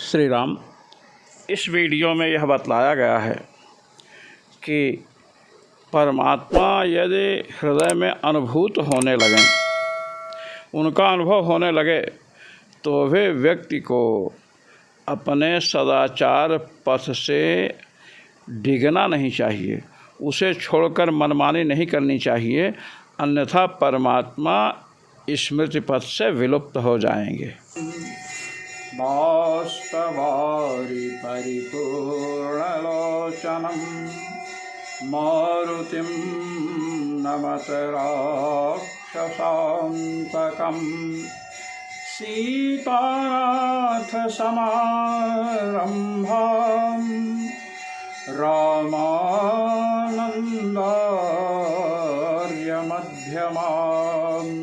श्री राम। इस वीडियो में यह बतलाया गया है कि परमात्मा यदि हृदय में अनुभूत होने लगें, उनका अनुभव होने लगे, तो वे व्यक्ति को अपने सदाचार पथ से डिगना नहीं चाहिए, उसे छोड़कर मनमानी नहीं करनी चाहिए, अन्यथा परमात्मा स्मृति पथ से विलुप्त हो जाएंगे। बाष्पवारि परिपूर्णलोचनं मारुतिं नमत राक्षसान्तकं सीतानाथसमारम्भां रामानन्दार्यमध्यमाम्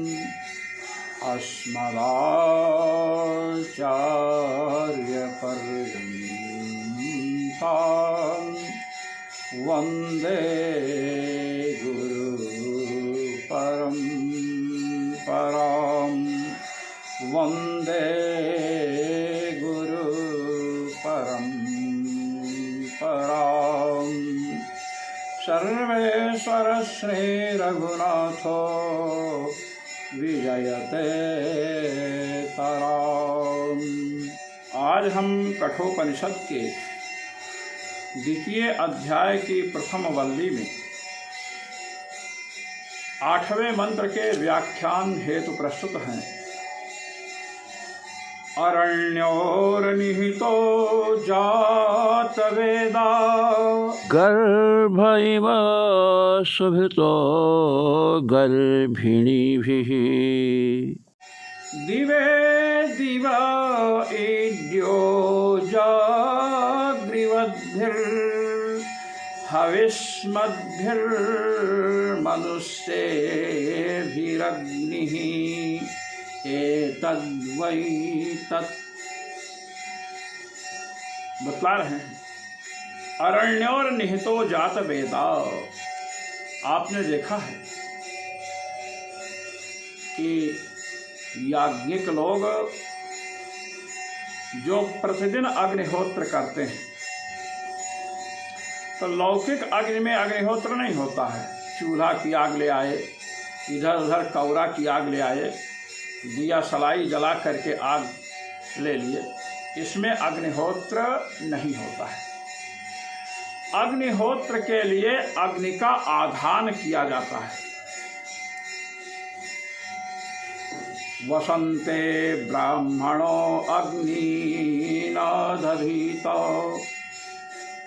अस्मदाचार्यपर्यन्तां वन्दे गुरुपरम्परां वन्दे गुरुपरम्परां। सर्वेश्वर श्रीरघुनाथो विजयते तराम। आज हम कठोपनिषद के द्वितीय अध्याय की प्रथम वल्ली में 8वें मंत्र के व्याख्यान हेतु प्रस्तुत हैं। अरण्योर्निहितो जातवेदा गर्भैव सुभितो गर्भिणीभिः दिवे दिव इड्यो जाग्रिवद्भिर्हविष्मद्भिर्मनुष्येभिरग्निः एतद्वै तत्। बतला रहे हैं अरण्योर निहितो जात वेदा। आपने देखा है कि याज्ञिक लोग जो प्रतिदिन अग्निहोत्र करते हैं, तो लौकिक अग्नि में अग्निहोत्र नहीं होता है। चूल्हा की आग ले आए, इधर उधर कौरा की आग ले आए, दिया सलाई जला करके आग ले लिए, इसमें अग्निहोत्र नहीं होता है। अग्निहोत्र के लिए अग्नि का आधान किया जाता है। वसंते ब्राह्मणो अग्नि न दधीत।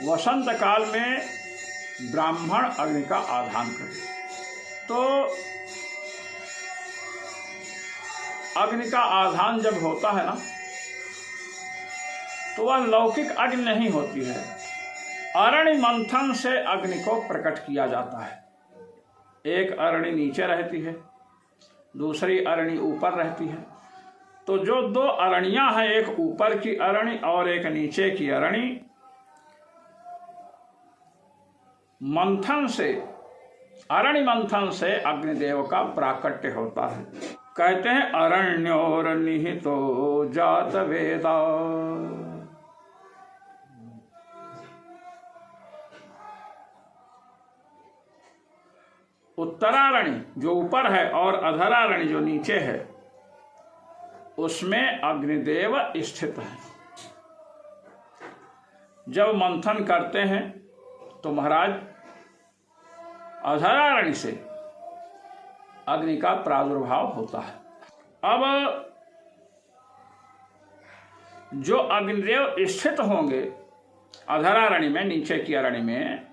वसंत काल में ब्राह्मण अग्नि का आधान करे, तो अग्नि का आधान जब होता है ना, तो वह लौकिक अग्नि नहीं होती है। अरणि मंथन से अग्नि को प्रकट किया जाता है। एक अरणि नीचे रहती है, दूसरी अरणि ऊपर रहती है। तो जो दो अरणियां हैं, एक ऊपर की अरणि और एक नीचे की अरणि, मंथन से, अरणि मंथन से अग्निदेव का प्राकट्य होता है। कहते हैं अरण्योर निहितो जात वेदा। उत्तरारण्य जो ऊपर है और अधरारण्य जो नीचे है, उसमें अग्निदेव स्थित है। जब मंथन करते हैं तो महाराज अधरारण्य से अग्नि का प्रादुर्भाव होता है। अब जो अग्निदेव स्थित होंगे अधरारण्य में, नीचे की अरण्य में,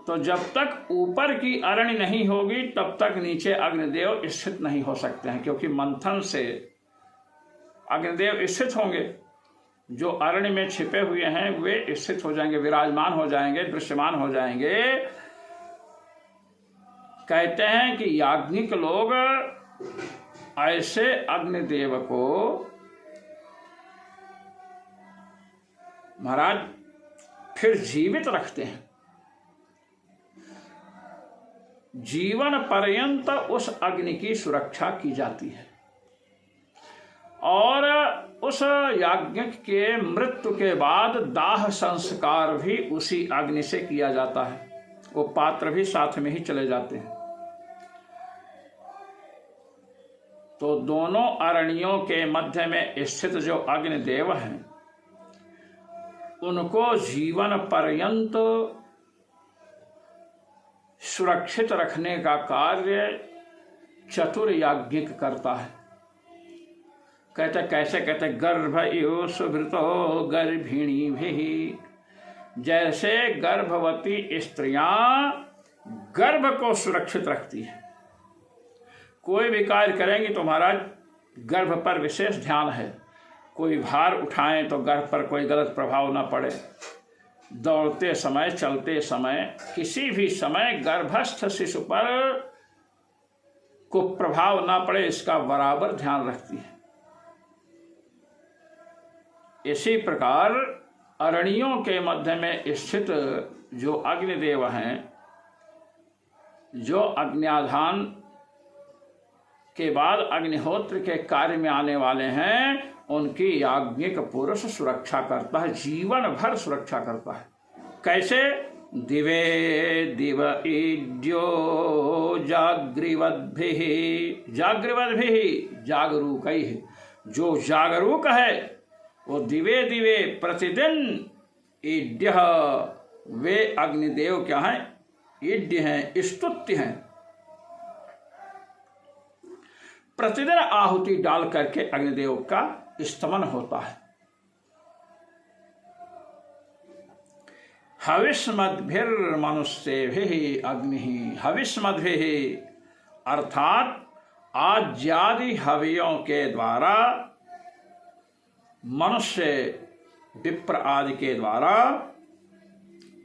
तो जब तक ऊपर की अरण्य नहीं होगी तब तक नीचे अग्निदेव स्थित नहीं हो सकते हैं, क्योंकि मंथन से अग्निदेव स्थित होंगे। जो अरण्य में छिपे हुए हैं वे स्थित हो जाएंगे, विराजमान हो जाएंगे, दृश्यमान हो जाएंगे। कहते हैं कि याज्ञिक लोग ऐसे अग्निदेव को महाराज फिर जीवित रखते हैं। जीवन पर्यंत उस अग्नि की सुरक्षा की जाती है और उस याज्ञिक के मृत्यु के बाद दाह संस्कार भी उसी अग्नि से किया जाता है, वो पात्र भी साथ में ही चले जाते हैं। तो दोनों अरणियों के मध्य में स्थित जो अग्निदेव हैं, उनको जीवन पर्यंत सुरक्षित रखने का कार्य चतुर याज्ञिक करता है। कहते कैसे? कहते गर्भयो सुभृतो गर्भिणी भी, जैसे गर्भवती स्त्रियां गर्भ को सुरक्षित रखती है। कोई भी कार्य करेंगी तो महाराज गर्भ पर विशेष ध्यान है, कोई भार उठाएं तो गर्भ पर कोई गलत प्रभाव न पड़े, दौड़ते समय, चलते समय, किसी भी समय गर्भस्थ शिशु पर कुप्रभाव न पड़े, इसका बराबर ध्यान रखती है। इसी प्रकार अरणियों के मध्य में स्थित जो अग्निदेव हैं, जो अग्न्याधान के बाद अग्निहोत्र के कार्य में आने वाले हैं, उनकी याज्ञिक पुरुष सुरक्षा करता है, जीवन भर सुरक्षा करता है। कैसे? दिवे दिव ईड्यो जागृवद्भिः, जागृवद्भिः जागरूकैः, जो जागरूक है वो दिवे दिवे प्रतिदिन ईड्य, वे अग्निदेव क्या हैं? ईड्य हैं, स्तुत्य हैं। प्रतिदिन आहुति डाल करके अग्निदेव का स्तमन होता है। हविष्मद्भिर्मनुष्येभिः अग्निः, हविष्मद्भिः अर्थात आज्यादि हवियों के द्वारा, मनुष्य विप्र आदि के द्वारा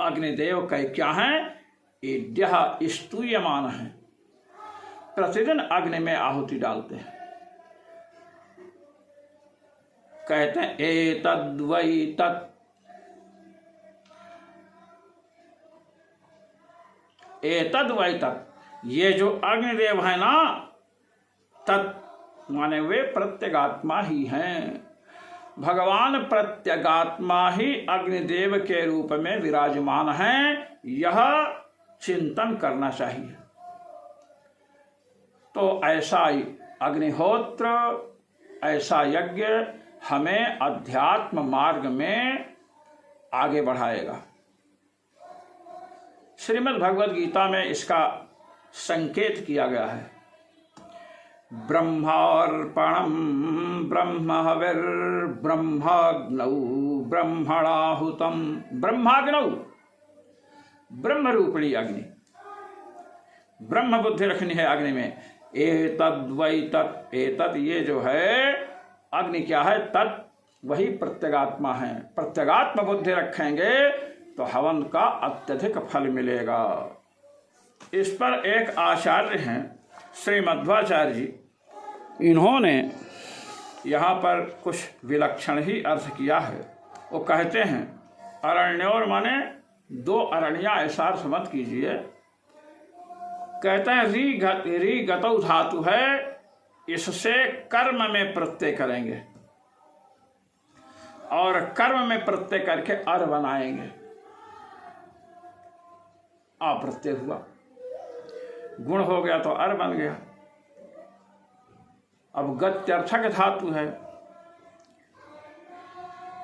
अग्निदेव का क्या है? ईड्यः, स्तूयमान है, प्रतिदिन अग्नि में आहुति डालते हैं। कहते हैं एतद् वै तत्, एतद् वै तत्, ये जो अग्निदेव है ना, तत् माने वे प्रत्यगात्मा ही हैं। भगवान प्रत्यगात्मा ही अग्निदेव के रूप में विराजमान हैं, यह चिंतन करना चाहिए। तो ऐसा अग्निहोत्र, ऐसा यज्ञ हमें अध्यात्म मार्ग में आगे बढ़ाएगा। श्रीमद् भगवद गीता में इसका संकेत किया गया है। ब्रह्मार्पणम ब्रह्महविर्ब्रह्माग्नौ ब्रह्मणाहुतम, ब्रह्माग्नौ, ब्रह्म रूपणी अग्नि, ब्रह्म बुद्धि रखनी है अग्नि में। एतद् वै तत्, एतत् ये जो है अग्नि क्या है? तत्, वही प्रत्यगात्मा है। प्रत्यगात्म बुद्धि रखेंगे तो हवन का अत्यधिक फल मिलेगा। इस पर एक आचार्य हैं श्री मध्वाचार्य जी, इन्होंने यहाँ पर कुछ विलक्षण ही अर्थ किया है। वो कहते हैं अरण्योर माने दो अरण्या, ऐसा अर्थ मत कीजिए। कहते हैं री गतौ धातु है, इससे कर्म में प्रत्यय करेंगे और कर्म में प्रत्यय करके अर बनाएंगे। आ प्रत्यय हुआ, गुण हो गया तो अर बन गया। अब गत्यर्थक धातु है,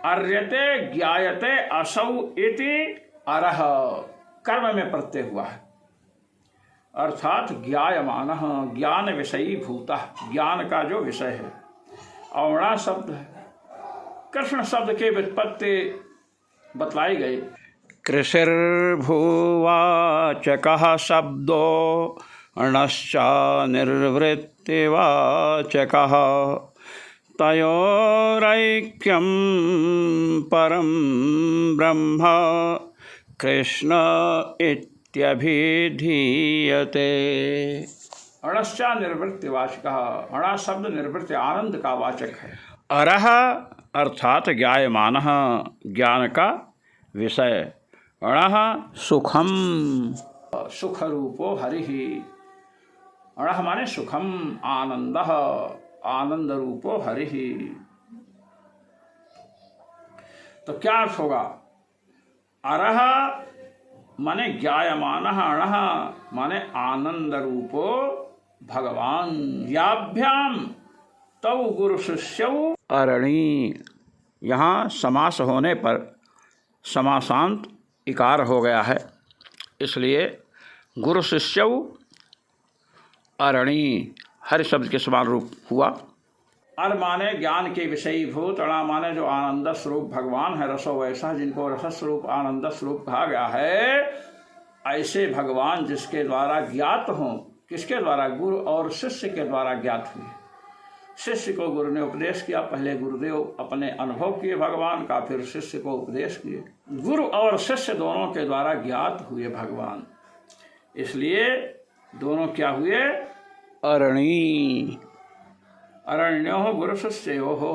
अर्यते ज्ञायते असौ इति अरह, कर्म में प्रत्यय हुआ है, अर्थात ज्ञायमानः, ज्ञान विषयी भूतः, ज्ञान का जो विषय है। औणा शब्द है, कृष्ण शब्द के व्युत्पत्ति बतलाई गई। कृषिर्भुवाचकः शब्दो अणश्चा निर्वृत्तिवाचकः, तयोरैक्यं परं ब्रह्म कृष्ण इत्यभिधीयते। अणश्चा निर्वृत्तिवाचकः, अणा शब्द निवृत्ति आनंद का वाचक है। अरह अर्थात ज्ञायमानः, ज्ञान का विषय। अणः सुखम, सुख रूपो हरिः, अणः माने सुखम, आनंदः, आनंद रूपो हरिः। तो क्या अर्थ होगा? अरह माने ज्ञायमान, अणः माने आनंद रूपो भगवान, याभ्याम तौ गुरु शिष्यौ अरणी। यहाँ समास होने पर समासांत इकार हो गया है, इसलिए गुरु शिष्यौ अरणी हर शब्द के समान रूप हुआ। अर माने ज्ञान के विषयीभूत, अणा माने जो आनंद स्वरूप भगवान है, रसो वैसा जिनको रस स्वरूप आनंद स्वरूप कहा गया है, ऐसे भगवान जिसके द्वारा ज्ञात हों। किसके द्वारा? गुरु और शिष्य के द्वारा ज्ञात हुए। शिष्य को गुरु ने उपदेश किया, पहले गुरुदेव अपने अनुभव किए भगवान का, फिर शिष्य को उपदेश किए। गुरु और शिष्य दोनों के द्वारा ज्ञात हुए भगवान, इसलिए दोनों क्या हुए? अरणी। अरण्यो गुरु शिष्यो हो।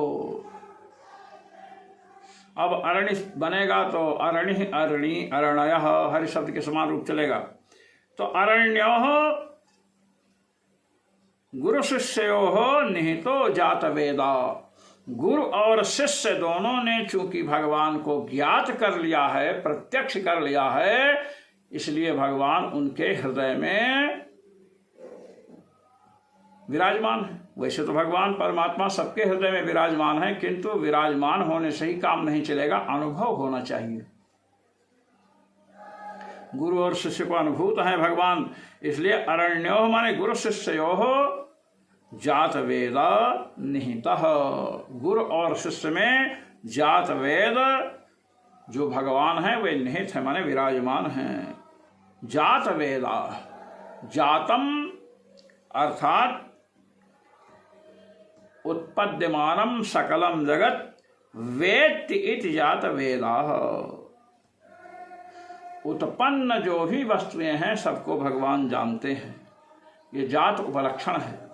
अब अरण्य बनेगा तो अरणि, अरणी, अरणय हर शब्द के समान रूप चलेगा। तो अरण्यो गुरु शिष्यो हो निहितो जात वेदा। गुरु और शिष्य दोनों ने चूंकि भगवान को ज्ञात कर लिया है, प्रत्यक्ष कर लिया है, इसलिए भगवान उनके हृदय में विराजमान है। वैसे तो भगवान परमात्मा सबके हृदय में विराजमान है, किंतु विराजमान होने से ही काम नहीं चलेगा, अनुभव होना चाहिए। गुरु और शिष्य को अनुभूत है भगवान, इसलिए अरण्यो माने गुरु शिष्यो जात वेदा निहितः। गुरु और शिष्य में जात वेद जो भगवान है वे निहित है, माने विराजमान हैं। जात वेदा, जातम अर्थात उत्पद्यमानम सकलम जगत वेत्ति इति जात वेदाः। उत्पन्न जो भी वस्तुएं हैं सबको भगवान जानते हैं, ये जात उपलक्षण है।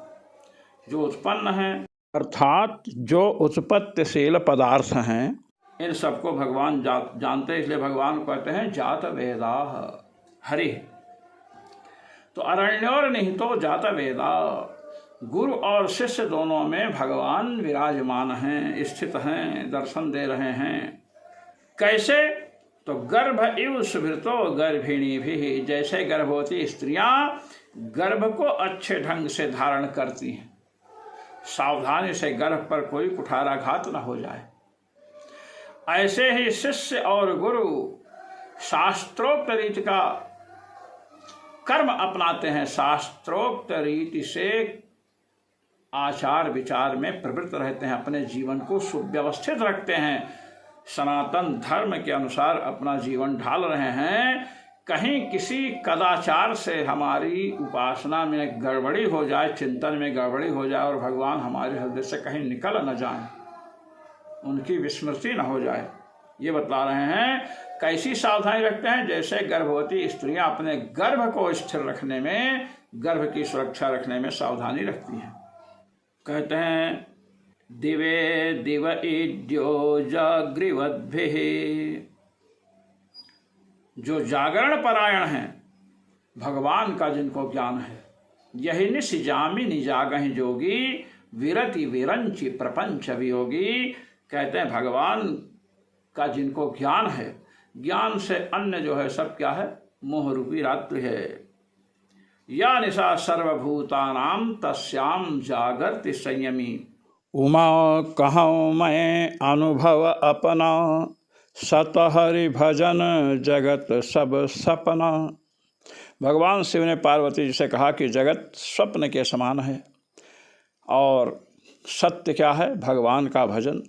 जो उत्पन्न है अर्थात जो उत्पत्तिशील पदार्थ हैं, इन सबको भगवान जानते हैं, इसलिए भगवान को कहते हैं जात वेदाः हरि। तो अरण्योर निहितो जात वेदा। गुरु और शिष्य दोनों में भगवान विराजमान हैं, स्थित हैं, दर्शन दे रहे हैं। कैसे? तो गर्भ इव सुभृतो गर्भिणी भी, जैसे गर्भवती स्त्रियां गर्भ को अच्छे ढंग से धारण करती हैं, सावधानी से गर्भ पर कोई कुठाराघात न हो जाए, ऐसे ही शिष्य और गुरु शास्त्रोक्त रीति का कर्म अपनाते हैं, शास्त्रोक्त रीति से आचार विचार में प्रवृत्त रहते हैं, अपने जीवन को सुव्यवस्थित रखते हैं, सनातन धर्म के अनुसार अपना जीवन ढाल रहे हैं। कहीं किसी कदाचार से हमारी उपासना में गड़बड़ी हो जाए, चिंतन में गड़बड़ी हो जाए और भगवान हमारे हृदय से कहीं निकल न जाए, उनकी विस्मृति न हो जाए, ये बतला रहे हैं। कैसी सावधानी रखते हैं? जैसे गर्भवती स्त्रियां अपने गर्भ को स्थिर रखने में, गर्भ की सुरक्षा रखने में सावधानी रखती हैं। कहते हैं दिवे दिव इद्यो जागृवद्भिः, जो जागरण परायण हैं, भगवान का जिनको ज्ञान है, यही निशिजामि निजागहि जोगी विरति विरंचि प्रपंच वियोगी। कहते हैं भगवान का जिनको ज्ञान है, ज्ञान से अन्य जो है सब क्या है? मोह रूपी रात्रि है। या निशा सर्वभूतानां तस्याम जागर्ति संयमी। उमा कहूँ मैं अनुभव अपना, सत हरि भजन जगत सब सपना। भगवान शिव ने पार्वती जी से कहा कि जगत स्वप्न के समान है और सत्य क्या है? भगवान का भजन।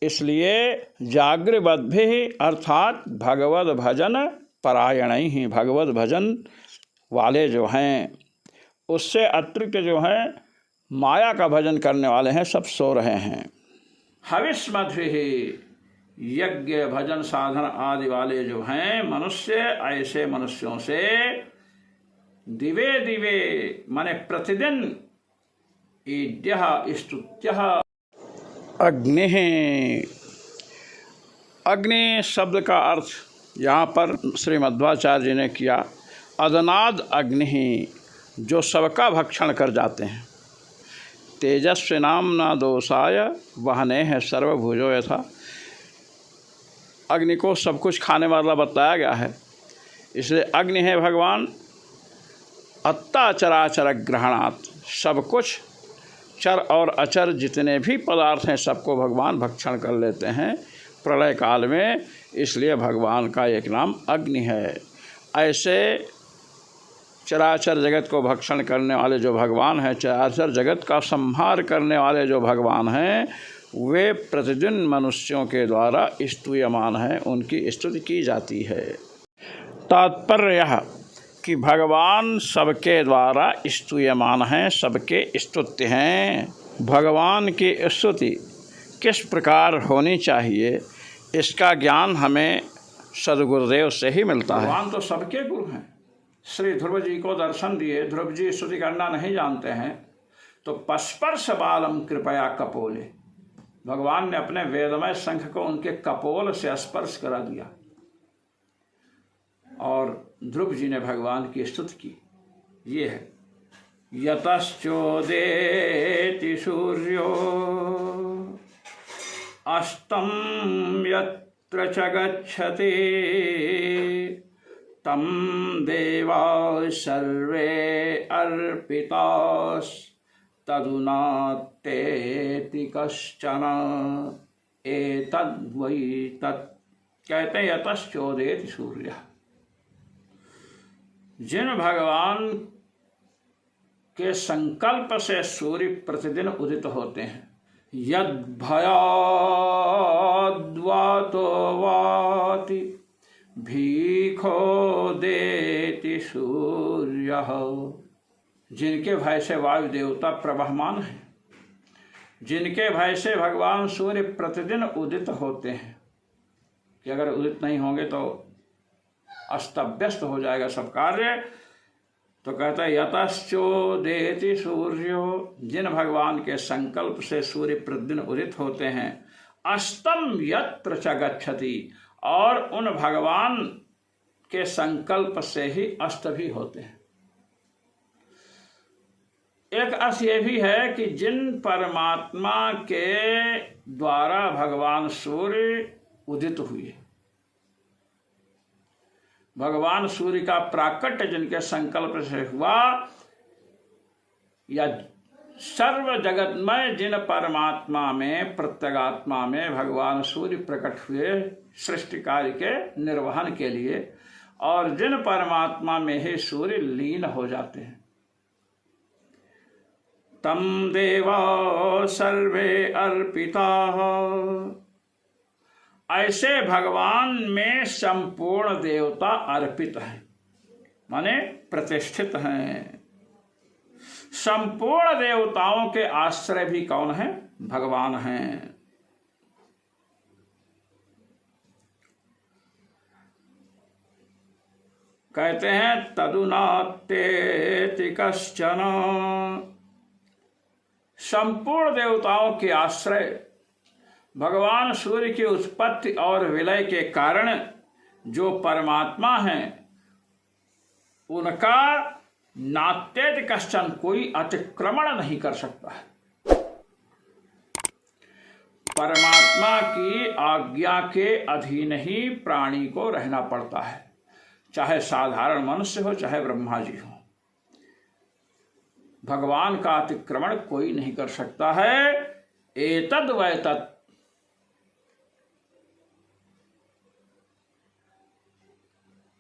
इसलिए जागृवद्भिः अर्थात भगवद भजन परायण ही, भगवद भजन वाले जो हैं, उससे अतिरिक्त जो हैं माया का भजन करने वाले हैं, सब सो रहे हैं। हविष्मद्भिः यज्ञ भजन साधन आदि वाले जो हैं मनुष्य, ऐसे मनुष्यों से दिवे दिवे माने प्रतिदिन, ईड्यः स्तुत्यः अग्नि। अग्नि शब्द का अर्थ यहाँ पर श्री मध्वाचार्य जी ने किया अदनाद अग्नि, जो सबका भक्षण कर जाते हैं। तेजस्वी नाम न दोषाय वहने है सर्वभुजो यथा। अग्नि को सब कुछ खाने वाला बताया गया है, इसलिए अग्नि है भगवान अत्ता चराचर ग्रहणात्, सब कुछ चर और अचर जितने भी पदार्थ हैं सबको भगवान भक्षण कर लेते हैं प्रलय काल में, इसलिए भगवान का एक नाम अग्नि है। ऐसे चराचर जगत को भक्षण करने वाले जो भगवान हैं, चराचर जगत का संहार करने वाले जो भगवान हैं, वे प्रतिदिन मनुष्यों के द्वारा स्तूयमान हैं, उनकी स्तुति की जाती है। तात्पर्य यह कि भगवान सबके द्वारा स्तूयमान हैं, सबके स्तुत्य हैं। भगवान की स्तुति किस प्रकार होनी चाहिए, इसका ज्ञान हमें सदगुरुदेव से ही मिलता है। भगवान तो सबके गुरु हैं। श्री ध्रुव जी को दर्शन दिए, ध्रुव जी स्तुति करना नहीं जानते हैं, तो पस्पर्श बालम कृपया कपोले, भगवान ने अपने वेदमय शंख को उनके कपोल से स्पर्श करा दिया और ध्रुव जी ने भगवान की स्तुति की। ये है यतश्चोदेति सूर्यो अस्तम यत्र च गच्छति तम देवा सर्वे अर्पितास्तदुनात्तेति कश्चन एतद्वै तत्। कहते हैं यतश्चोदेति सूर्य, जिन भगवान के संकल्प से सूर्य प्रतिदिन उदित होते हैं, यद भयाद्वातो वाति भीखो देति सूर्य, जिनके भय से वायु देवता प्रवहमान है, जिनके भय से भगवान सूर्य प्रतिदिन उदित होते हैं कि अगर उदित नहीं होंगे तो अस्त व्यस्त हो जाएगा सब कार्य। तो कहता है यतश्चोदेति सूर्यो, जिन भगवान के संकल्प से सूर्य प्रतिदिन उदित होते हैं, अस्तम यत्र च गच्छति, और उन भगवान के संकल्प से ही अस्त भी होते हैं। एक अर्थ यह भी है कि जिन परमात्मा के द्वारा भगवान सूर्य उदित हुए, भगवान सूर्य का प्राकट्य जिनके संकल्प से हुआ, या सर्व जगतमय जिन परमात्मा में प्रत्यगात्मा में भगवान सूर्य प्रकट हुए सृष्टि कार्य के निर्वहन के लिए, और जिन परमात्मा में ही सूर्य लीन हो जाते हैं, तम देवा सर्वे अर्पिता, ऐसे भगवान में संपूर्ण देवता अर्पित हैं, माने प्रतिष्ठित हैं। संपूर्ण देवताओं के आश्रय भी कौन है? भगवान हैं। कहते हैं तदुनात्तेति कश्चन, संपूर्ण देवताओं के आश्रय भगवान सूर्य की उत्पत्ति और विलय के कारण जो परमात्मा हैं, उनका नात्तेति कश्चन, कोई अतिक्रमण नहीं कर सकता है। परमात्मा की आज्ञा के अधीन ही प्राणी को रहना पड़ता है, चाहे साधारण मनुष्य हो, चाहे ब्रह्मा जी हो। भगवान का अतिक्रमण कोई नहीं कर सकता है। एतद् वै तत्,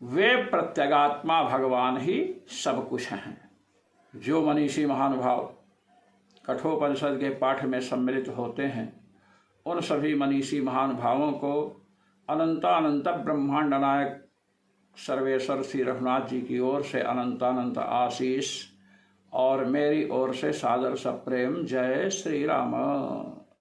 वे प्रत्यगात्मा भगवान ही सब कुछ हैं। जो मनीषी महानुभाव कठोपनिषद के पाठ में सम्मिलित होते हैं, उन सभी मनीषी महानुभावों को अनंतानंत ब्रह्मांड नायक सर्वेश्वर श्री रघुनाथ जी की ओर से अनंतानंत आशीष और मेरी ओर से सादर सप्रेम जय श्री राम।